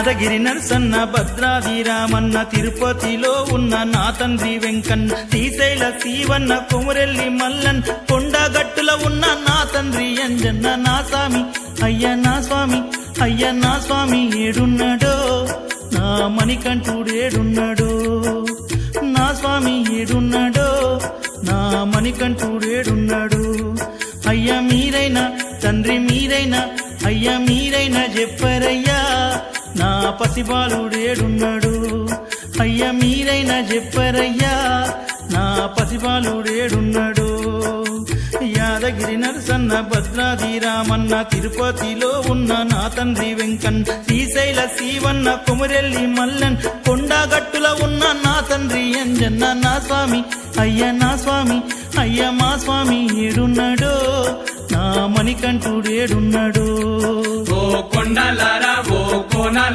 యాదగిరి నరసన్న భద్రాది రామన్న తిరుపతిలో ఉన్న నా తండ్రి వెంకన్న శ్రీశైల శివన్న కొమురెల్లి మల్లన్ కొండగట్టుల ఉన్న నా తండ్రి అంజన్న నా స్వామి అయ్య నా స్వామి అయ్య నా స్వామి ఏడున్నాడో నా మణికంఠుడేడున్నాడో నా స్వామి ఏడున్నాడో నా మణికంఠుడేడున్నాడు అయ్య మీరైనా తండ్రి మీరైనా అయ్య మీరైనా చెప్పరయ్యా నా పసిబాలుడేడున్నాడు అయ్య మీరైనా చెప్పరయ్యా నా పసిబాలుడేడున్నాడు యాదగిరి నరసన్న భద్రాది రామన్న తిరుపతిలో ఉన్న నా తండ్రి వెంకన్ శ్రీశైల శివన్న కొమురెల్లి మల్లన్ కొండగట్టుల ఉన్న నా తండ్రి అంజన్న నా స్వామి అయ్య నా స్వామి అయ్య మా స్వామి ఏడున్నాడో నా మణికంఠుడేడున్నాడో ఓ కొండలారా ఓ కోనల